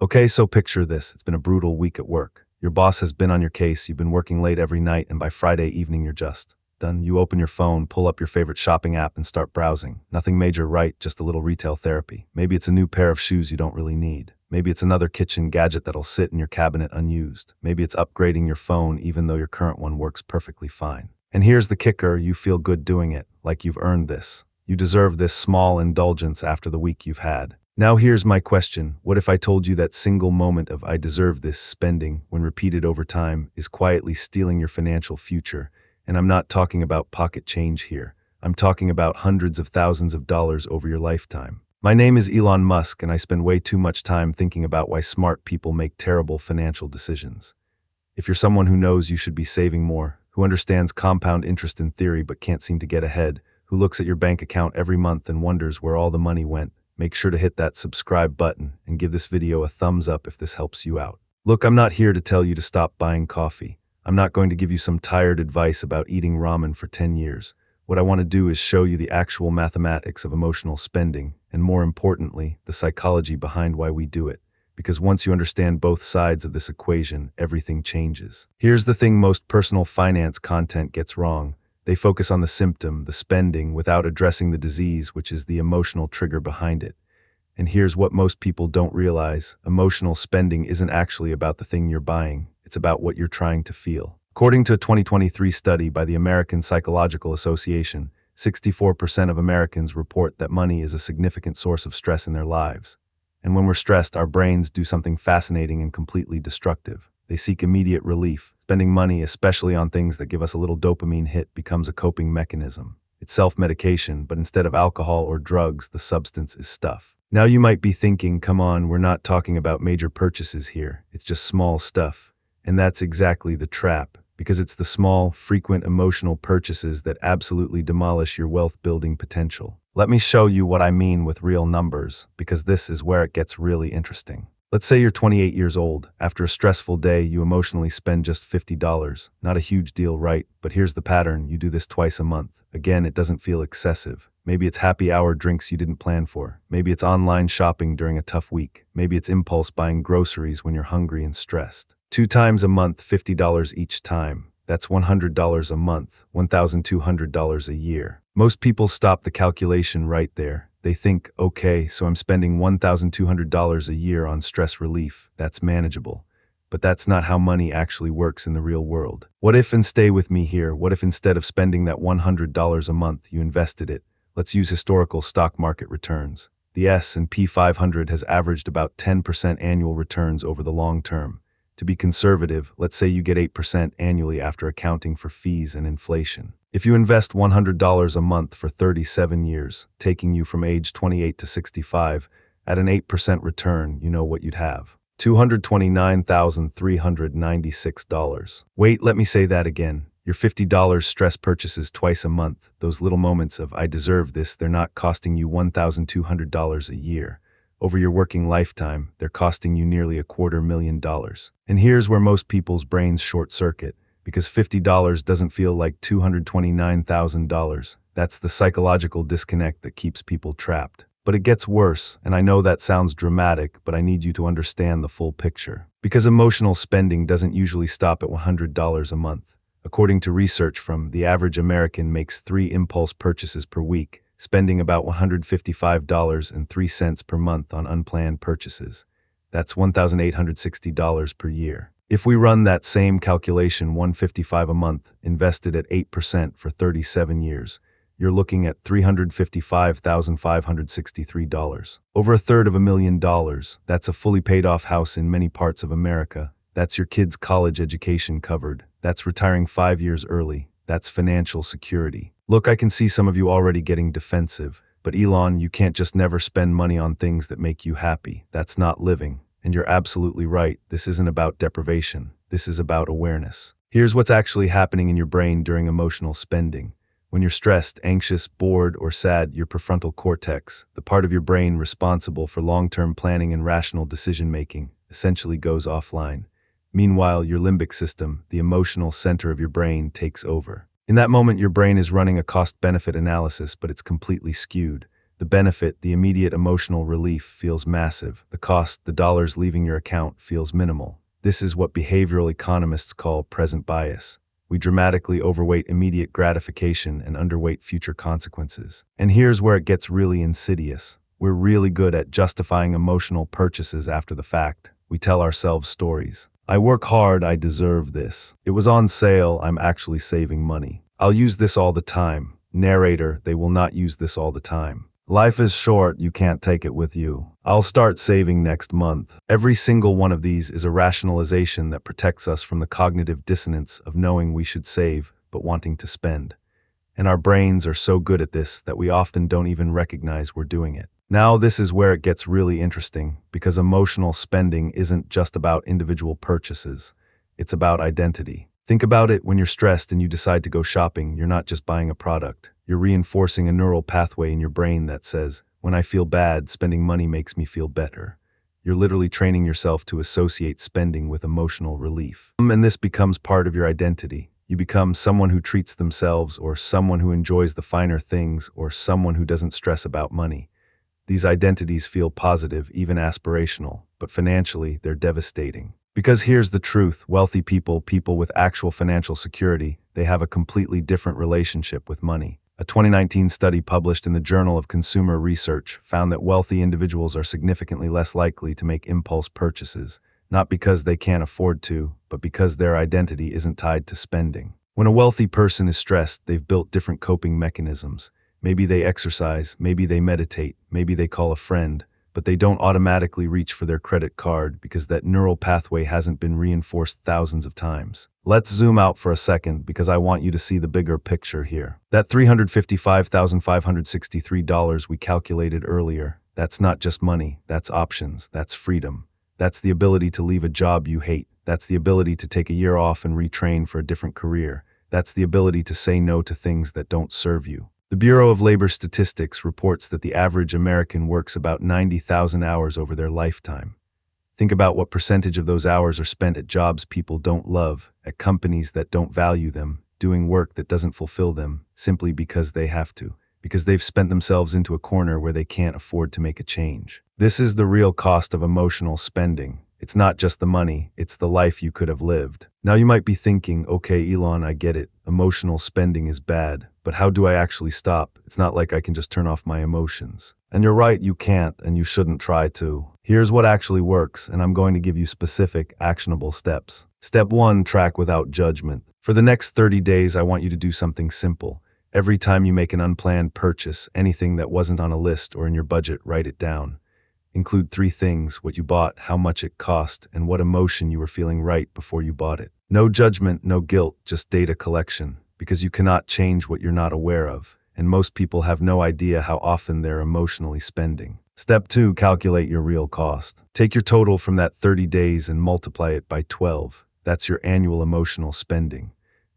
Okay, so picture this. It's been a brutal week at work. Your boss has been on your case, you've been working late every night, and by Friday evening you're just done. You open your phone, pull up your favorite shopping app, and start browsing. Nothing major, right? Just a little retail therapy. Maybe it's a new pair of shoes you don't really need. Maybe it's another kitchen gadget that'll sit in your cabinet unused. Maybe it's upgrading your phone even though your current one works perfectly fine. And here's the kicker, you feel good doing it, like you've earned this. You deserve this small indulgence after the week you've had. Now here's my question. What if I told you that single moment of "I deserve this" spending, when repeated over time, is quietly stealing your financial future? And I'm not talking about pocket change here. I'm talking about hundreds of thousands of dollars over your lifetime. My name is Elon Musk, and I spend way too much time thinking about why smart people make terrible financial decisions. If you're someone who knows you should be saving more, who understands compound interest in theory but can't seem to get ahead, who looks at your bank account every month and wonders where all the money went, make sure to hit that subscribe button and give this video a thumbs up if this helps you out. Look, I'm not here to tell you to stop buying coffee. I'm not going to give you some tired advice about eating ramen for 10 years. What I want to do is show you the actual mathematics of emotional spending, and more importantly, the psychology behind why we do it. Because once you understand both sides of this equation, everything changes. Here's the thing most personal finance content gets wrong. They focus on the symptom, the spending, without addressing the disease, which is the emotional trigger behind it. And here's what most people don't realize. Emotional spending isn't actually about the thing you're buying. It's about what you're trying to feel. According to a 2023 study by the American Psychological Association, 64% of Americans report that money is a significant source of stress in their lives. And when we're stressed, our brains do something fascinating and completely destructive. They seek immediate relief. Spending money, especially on things that give us a little dopamine hit, becomes a coping mechanism. It's self-medication, but instead of alcohol or drugs, the substance is stuff. Now you might be thinking, come on, we're not talking about major purchases here. It's just small stuff. And that's exactly the trap, because it's the small, frequent emotional purchases that absolutely demolish your wealth-building potential. Let me show you what I mean with real numbers, because this is where it gets really interesting. Let's say you're 28 years old. After a stressful day, you emotionally spend just $50. Not a huge deal, right? But here's the pattern. You do this twice a month. Again, it doesn't feel excessive. Maybe it's happy hour drinks you didn't plan for. Maybe it's online shopping during a tough week. Maybe it's impulse buying groceries when you're hungry and stressed. 2 times a month, $50 each time. That's $100 a month, $1,200 a year. Most people stop the calculation right there. They think, okay, so I'm spending $1,200 a year on stress relief. That's manageable. But that's not how money actually works in the real world. What if, and stay with me here, what if instead of spending that $100 a month, you invested it? Let's use historical stock market returns. The S&P 500 has averaged about 10% annual returns over the long term. To be conservative, let's say you get 8% annually after accounting for fees and inflation. If you invest $100 a month for 37 years, taking you from age 28 to 65, at an 8% return, you know what you'd have. $229,396. Wait, let me say that again. Your $50 stress purchases twice a month, those little moments of "I deserve this," they're not costing you $1,200 a year. Over your working lifetime, they're costing you nearly $250,000. And here's where most people's brains short-circuit. Because $50 doesn't feel like $229,000. That's the psychological disconnect that keeps people trapped. But it gets worse, and I know that sounds dramatic, but I need you to understand the full picture. Because emotional spending doesn't usually stop at $100 a month. According to research from The Average American makes 3 impulse purchases per week, spending about $155.03 per month on unplanned purchases. That's $1,860 per year. If we run that same calculation, $155 a month, invested at 8% for 37 years, you're looking at $355,563. Over $250,000. That's a fully paid off house in many parts of America. That's your kids' college education covered. That's retiring 5 years early. That's financial security. Look, I can see some of you already getting defensive, but Elon, you can't just never spend money on things that make you happy. That's not living. And you're absolutely right, this isn't about deprivation, this is about awareness. Here's what's actually happening in your brain during emotional spending. When you're stressed, anxious, bored, or sad, your prefrontal cortex, the part of your brain responsible for long-term planning and rational decision-making, essentially goes offline. Meanwhile, your limbic system, the emotional center of your brain, takes over. In that moment, your brain is running a cost-benefit analysis, but it's completely skewed. The benefit, the immediate emotional relief, feels massive. The cost, the dollars leaving your account, feels minimal. This is what behavioral economists call present bias. We dramatically overweight immediate gratification and underweight future consequences. And here's where it gets really insidious. We're really good at justifying emotional purchases after the fact. We tell ourselves stories. I work hard, I deserve this. It was on sale, I'm actually saving money. I'll use this all the time. Narrator, they will not use this all the time. Life is short, you can't take it with you. I'll start saving next month. Every single one of these is a rationalization that protects us from the cognitive dissonance of knowing we should save, but wanting to spend. And our brains are so good at this that we often don't even recognize we're doing it. Now, this is where it gets really interesting, because emotional spending isn't just about individual purchases. It's about identity. Think about it when you're stressed and you decide to go shopping, you're not just buying a product. You're reinforcing a neural pathway in your brain that says, when I feel bad, spending money makes me feel better. You're literally training yourself to associate spending with emotional relief. And this becomes part of your identity. You become someone who treats themselves, or someone who enjoys the finer things, or someone who doesn't stress about money. These identities feel positive, even aspirational, but financially, they're devastating. Because here's the truth, wealthy people, people with actual financial security, they have a completely different relationship with money. A 2019 study published in the Journal of Consumer Research found that wealthy individuals are significantly less likely to make impulse purchases, not because they can't afford to, but because their identity isn't tied to spending. When a wealthy person is stressed, they've built different coping mechanisms. Maybe they exercise, maybe they meditate, maybe they call a friend, but they don't automatically reach for their credit card because that neural pathway hasn't been reinforced thousands of times. Let's zoom out for a second because I want you to see the bigger picture here. That $355,563 we calculated earlier, that's not just money, that's options, that's freedom. That's the ability to leave a job you hate. That's the ability to take a year off and retrain for a different career. That's the ability to say no to things that don't serve you. The Bureau of Labor Statistics reports that the average American works about 90,000 hours over their lifetime. Think about what percentage of those hours are spent at jobs people don't love, at companies that don't value them, doing work that doesn't fulfill them, simply because they have to, because they've spent themselves into a corner where they can't afford to make a change. This is the real cost of emotional spending. It's not just the money, it's the life you could have lived. Now you might be thinking, okay, Elon, I get it. Emotional spending is bad, but how do I actually stop? It's not like I can just turn off my emotions. And you're right, you can't, and you shouldn't try to. Here's what actually works, and I'm going to give you specific, actionable steps. Step 1, track without judgment. For the next 30 days, I want you to do something simple. Every time you make an unplanned purchase, anything that wasn't on a list or in your budget, write it down. Include 3 things: what you bought, how much it cost, and what emotion you were feeling right before you bought it. No judgment, no guilt, just data collection, because you cannot change what you're not aware of, and most people have no idea how often they're emotionally spending. Step 2, calculate your real cost. Take your total from that 30 days and multiply it by 12. That's your annual emotional spending.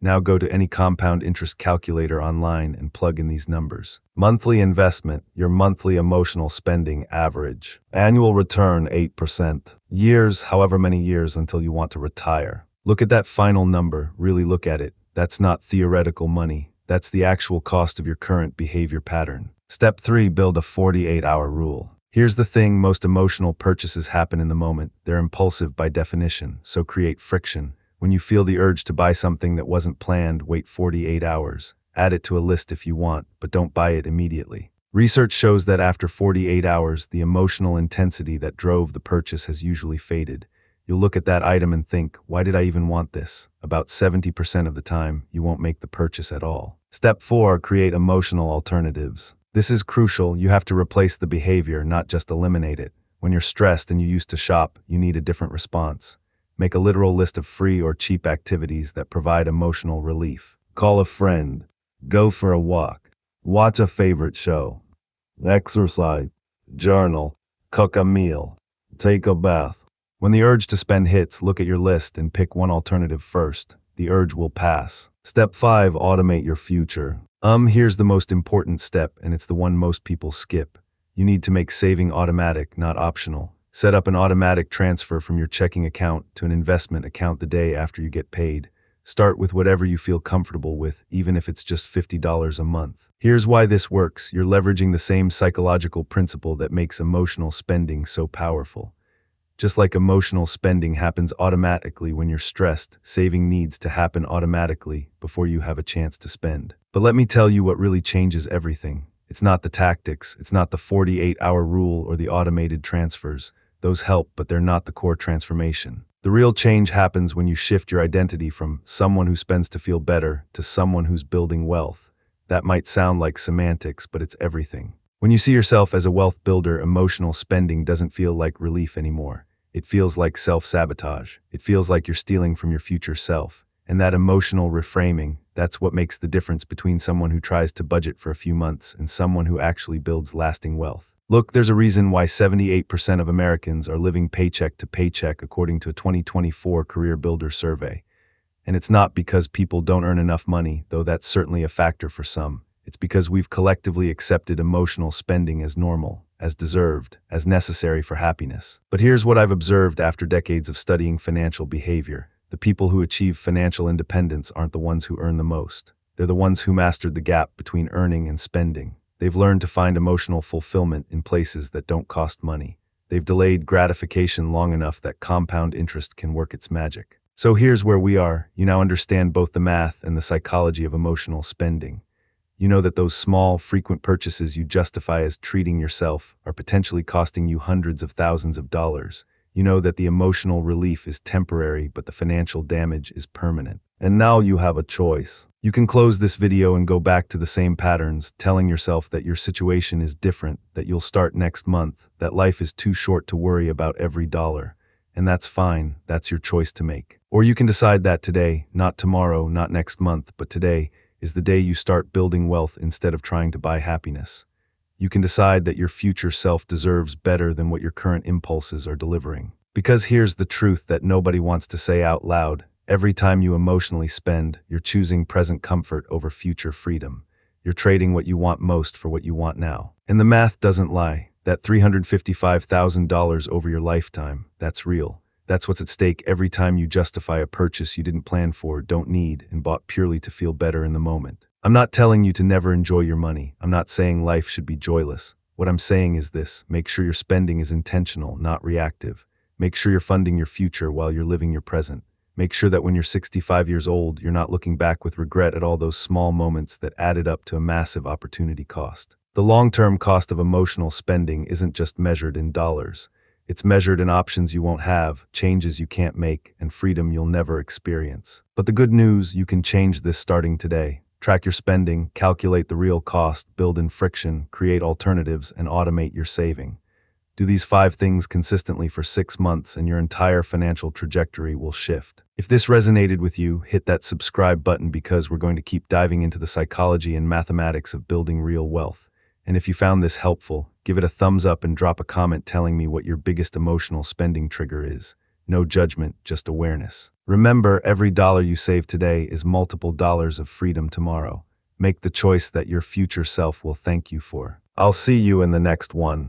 Now go to any compound interest calculator online and plug in these numbers. Monthly investment, your monthly emotional spending average. Annual return, 8%. Years, however many years until you want to retire. Look at that final number, really look at it. That's not theoretical money. That's the actual cost of your current behavior pattern. Step 3, build a 48-hour rule. Here's the thing, most emotional purchases happen in the moment. They're impulsive by definition, so create friction. When you feel the urge to buy something that wasn't planned, wait 48 hours. Add it to a list if you want, but don't buy it immediately. Research shows that after 48 hours, the emotional intensity that drove the purchase has usually faded. You'll look at that item and think, why did I even want this? About 70% of the time, you won't make the purchase at all. Step 4, create emotional alternatives. This is crucial. You have to replace the behavior, not just eliminate it. When you're stressed and you used to shop, you need a different response. Make a literal list of free or cheap activities that provide emotional relief. Call a friend. Go for a walk. Watch a favorite show. Exercise. Journal. Cook a meal. Take a bath. When the urge to spend hits, look at your list and pick one alternative first. The urge will pass. Step 5, automate your future. Here's the most important step, and it's the one most people skip. You need to make saving automatic, not optional. Set up an automatic transfer from your checking account to an investment account the day after you get paid. Start with whatever you feel comfortable with, even if it's just $50 a month. Here's why this works. You're leveraging the same psychological principle that makes emotional spending so powerful. Just like emotional spending happens automatically when you're stressed, saving needs to happen automatically before you have a chance to spend. But let me tell you what really changes everything. It's not the tactics, it's not the 48-hour rule or the automated transfers. Those help, but they're not the core transformation. The real change happens when you shift your identity from someone who spends to feel better to someone who's building wealth. That might sound like semantics, but it's everything. When you see yourself as a wealth builder, emotional spending doesn't feel like relief anymore. It feels like self-sabotage. It feels like you're stealing from your future self. And that emotional reframing, that's what makes the difference between someone who tries to budget for a few months and someone who actually builds lasting wealth. Look, there's a reason why 78% of Americans are living paycheck to paycheck according to a 2024 Career Builder survey. And it's not because people don't earn enough money, though that's certainly a factor for some. It's because we've collectively accepted emotional spending as normal, as deserved, as necessary for happiness. But here's what I've observed after decades of studying financial behavior. The people who achieve financial independence aren't the ones who earn the most. They're the ones who mastered the gap between earning and spending. They've learned to find emotional fulfillment in places that don't cost money. They've delayed gratification long enough that compound interest can work its magic. So here's where we are. You now understand both the math and the psychology of emotional spending. You know that those small, frequent purchases you justify as treating yourself are potentially costing you hundreds of thousands of dollars. You know that the emotional relief is temporary, but the financial damage is permanent. And now you have a choice. You can close this video and go back to the same patterns, telling yourself that your situation is different, that you'll start next month, that life is too short to worry about every dollar. And that's fine. That's your choice to make. Or you can decide that today, not tomorrow, not next month, but today, is the day you start building wealth instead of trying to buy happiness. You can decide that your future self deserves better than what your current impulses are delivering. Because here's the truth that nobody wants to say out loud. Every time you emotionally spend, you're choosing present comfort over future freedom. You're trading what you want most for what you want now. And the math doesn't lie. That $355,000 over your lifetime, that's real. That's what's at stake every time you justify a purchase you didn't plan for, don't need, and bought purely to feel better in the moment. I'm not telling you to never enjoy your money. I'm not saying life should be joyless. What I'm saying is this: make sure your spending is intentional, not reactive. Make sure you're funding your future while you're living your present. Make sure that when you're 65 years old, you're not looking back with regret at all those small moments that added up to a massive opportunity cost. The long-term cost of emotional spending isn't just measured in dollars. It's measured in options you won't have, changes you can't make, and freedom you'll never experience. But the good news, you can change this starting today. Track your spending, calculate the real cost, build in friction, create alternatives, and automate your saving. Do these 5 things consistently for 6 months and your entire financial trajectory will shift. If this resonated with you, hit that subscribe button because we're going to keep diving into the psychology and mathematics of building real wealth. And if you found this helpful, give it a thumbs up and drop a comment telling me what your biggest emotional spending trigger is. No judgment, just awareness. Remember, every dollar you save today is multiple dollars of freedom tomorrow. Make the choice that your future self will thank you for. I'll see you in the next one.